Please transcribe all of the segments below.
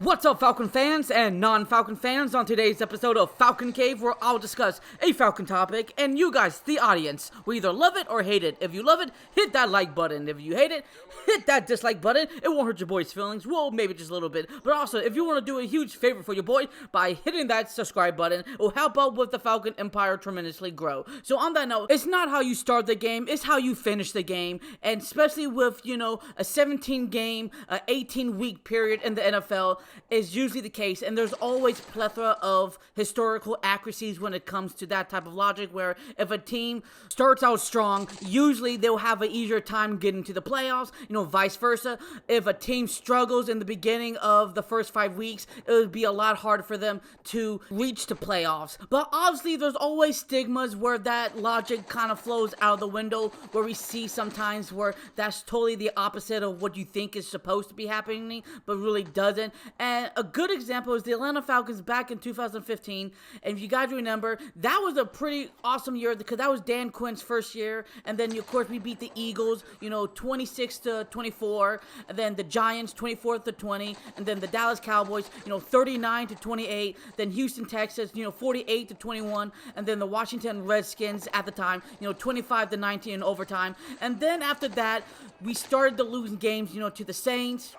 What's up, Falcon fans and non-Falcon fans? On today's episode of Falcon Cave, where I'll discuss a Falcon topic, and you guys, the audience, will either love it or hate it. If you love it, hit that like button. If you hate it, hit that dislike button. It won't hurt your boy's feelings. Well, maybe just a little bit. But also, if you want to do a huge favor for your boy by hitting that subscribe button, it will help out with the Falcon Empire tremendously grow. So on that note, it's not how you start the game, it's how you finish the game. And especially with, a 17-game, 18-week period in the NFL, is usually the case, and there's always plethora of historical accuracies when it comes to that type of logic, where if a team starts out strong, usually they'll have an easier time getting to the playoffs, vice versa. If a team struggles in the beginning of the first 5 weeks, it would be a lot harder for them to reach the playoffs. But obviously there's always stigmas where that logic kind of flows out of the window, where we see sometimes where that's totally the opposite of what you think is supposed to be happening, but really doesn't. And a good example is the Atlanta Falcons back in 2015. And if you guys remember, that was a pretty awesome year because that was Dan Quinn's first year. And then, of course, we beat the Eagles, 26-24. And then the Giants, 24-20. And then the Dallas Cowboys, 39-28. Then Houston, Texas, 48-21. And then the Washington Redskins at the time, 25-19 in overtime. And then after that, we started to lose games, to the Saints,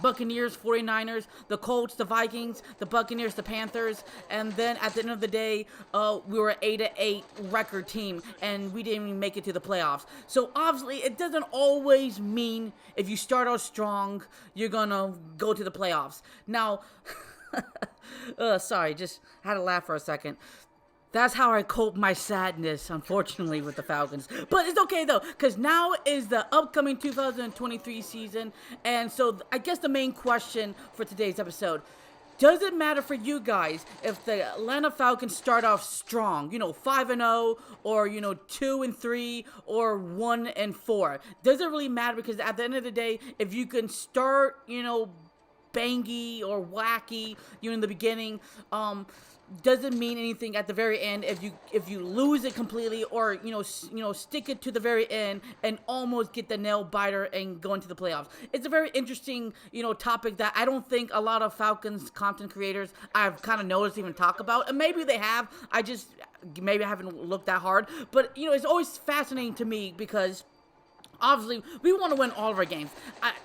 Buccaneers, 49ers, the Colts, the Vikings, the Buccaneers, the Panthers, and then at the end of the day, we were an 8-8 record team, and we didn't even make it to the playoffs. So obviously, it doesn't always mean if you start out strong, you're gonna go to the playoffs. Now, sorry, just had to laugh for a second. That's how I cope my sadness, unfortunately, with the Falcons. But it's okay, though, because now is the upcoming 2023 season. And so I guess the main question for today's episode, does it matter for you guys if the Atlanta Falcons start off strong, 5-0, or, 2-3, or 1-4? Does it really matter? Because at the end of the day, if you can start, bangy or wacky, in the beginning, doesn't mean anything at the very end if you lose it completely, or stick it to the very end and almost get the nail biter and go into the playoffs. It's a very interesting topic that I don't think a lot of Falcons content creators I've kind of noticed even talk about, and maybe they have. Maybe I haven't looked that hard, but it's always fascinating to me because obviously, we want to win all of our games.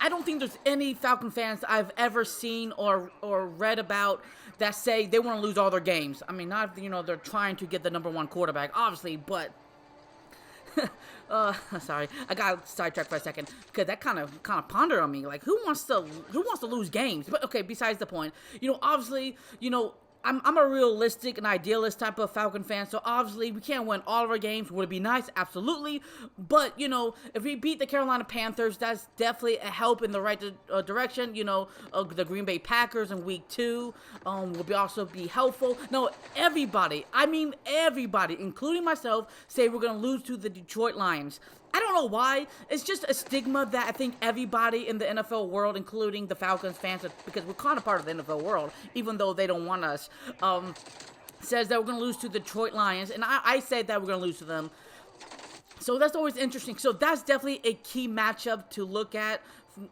I don't think there's any Falcon fans I've ever seen or read about that say they want to lose all their games. I mean, not if, they're trying to get the number one quarterback, obviously, but sorry, I got sidetracked for a second because that kind of pondered on me. Like, who wants to lose games? But okay, besides the point, obviously, I'm a realistic and idealist type of Falcon fan, so obviously we can't win all of our games. Would it be nice? Absolutely. But, if we beat the Carolina Panthers, that's definitely a help in the right direction. The Green Bay Packers in week 2 will also be helpful. No, everybody, including myself, say we're going to lose to the Detroit Lions. I don't know why. It's just a stigma that I think everybody in the NFL world, including the Falcons fans, because we're kind of part of the NFL world, even though they don't want us, says that we're going to lose to the Detroit Lions. And I said that we're going to lose to them. So that's always interesting. So that's definitely a key matchup to look at,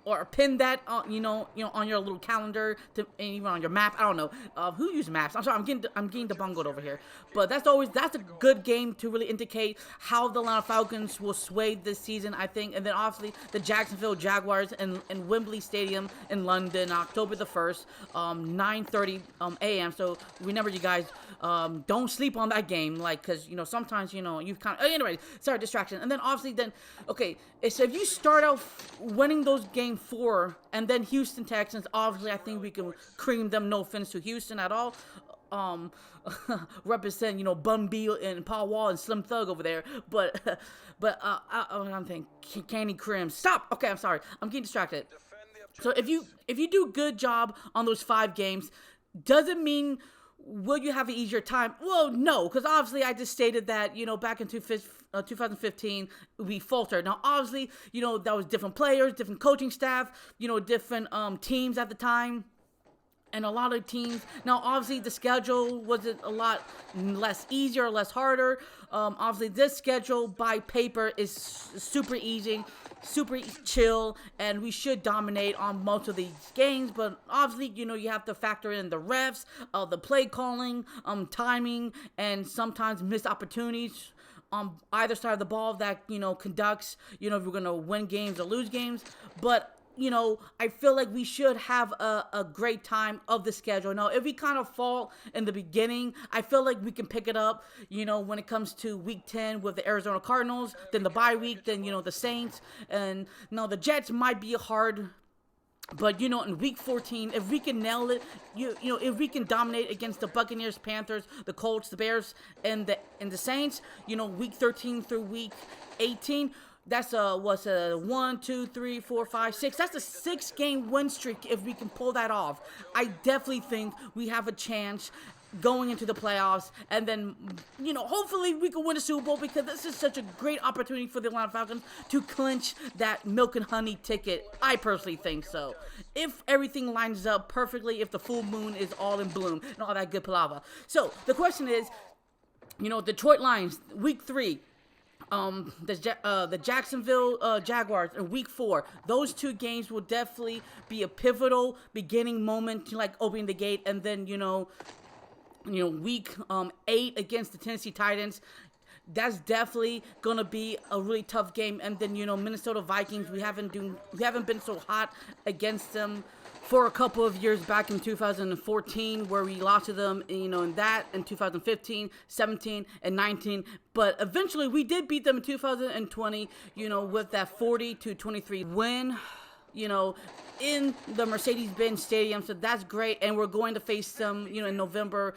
or pin that on, on your little calendar, and even on your map. I don't know who uses maps. I'm sorry, I'm getting bungled over here. But that's a good game to really indicate how the Atlanta Falcons will sway this season, I think. And then obviously the Jacksonville Jaguars in Wembley Stadium in London, October the 1st, 9:30 a.m. So remember, you guys, don't sleep on that game, because sometimes you've anyway. Sorry, distraction. And then obviously okay. So if you start out winning those game 4, and then Houston Texans, obviously I think we can cream them. No offense to Houston at all. Represent, Bun B and Paul Wall and Slim Thug over there, but I'm thinking Candy Crim. Stop. Okay, I'm sorry. I'm getting distracted. So if you do a good job on those 5 games, does it mean will you have an easier time? Well, no, because obviously I just stated that, back in 2015, we faltered. Now, obviously, that was different players, different coaching staff, different teams at the time. And a lot of teams, now obviously the schedule wasn't a lot less easier, less harder. Obviously this schedule by paper is super easy. super chill, and we should dominate on most of these games. But obviously, you have to factor in the refs, the play calling, timing, and sometimes missed opportunities on either side of the ball that, conducts, if we're going to win games or lose games. But I feel like we should have a great time of the schedule. Now, if we kind of fall in the beginning, I feel like we can pick it up, when it comes to week 10 with the Arizona Cardinals, then the bye week, then, the Saints. And, the Jets might be hard. But, in week 14, if we can nail it, if we can dominate against the Buccaneers, Panthers, the Colts, the Bears, and the Saints, week 13 through week 18, that's a 1, 2, 3, 4, 5, 6. That's a 6-game win streak if we can pull that off. I definitely think we have a chance going into the playoffs, and then, hopefully we can win a Super Bowl, because this is such a great opportunity for the Atlanta Falcons to clinch that milk and honey ticket. I personally think so. If everything lines up perfectly, if the full moon is all in bloom, and all that good palaver. So, the question is, Detroit Lions, week 3. The Jacksonville Jaguars in week 4. Those 2 games will definitely be a pivotal beginning moment, like opening the gate, and then, week 8 against the Tennessee Titans. That's definitely gonna be a really tough game. And then, Minnesota Vikings, we haven't been so hot against them for a couple of years back in 2014, where we lost to them, in 2015, 17, and 19. But eventually we did beat them in 2020, with that 40-23 win, in the Mercedes-Benz Stadium. So that's great. And we're going to face them, in November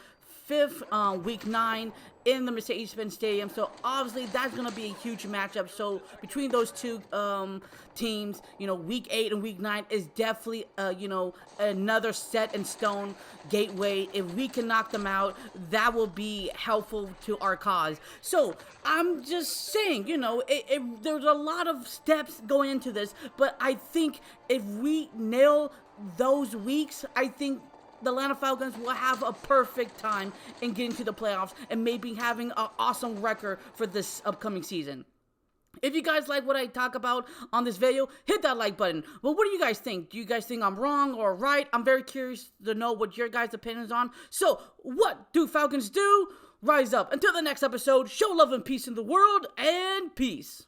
5th, week 9 in the Mercedes-Benz Stadium. So obviously that's going to be a huge matchup. So between those 2 teams, week 8 and week 9 is definitely, another set in stone gateway. If we can knock them out, that will be helpful to our cause. So I'm just saying, there's a lot of steps going into this, but I think if we nail those weeks, I think the Atlanta Falcons will have a perfect time in getting to the playoffs and maybe having an awesome record for this upcoming season. If you guys like what I talk about on this video, hit that like button. Well, what do you guys think? Do you guys think I'm wrong or right? I'm very curious to know what your guys' opinions on. So, what do Falcons do? Rise up. Until the next episode, show love and peace in the world, and peace.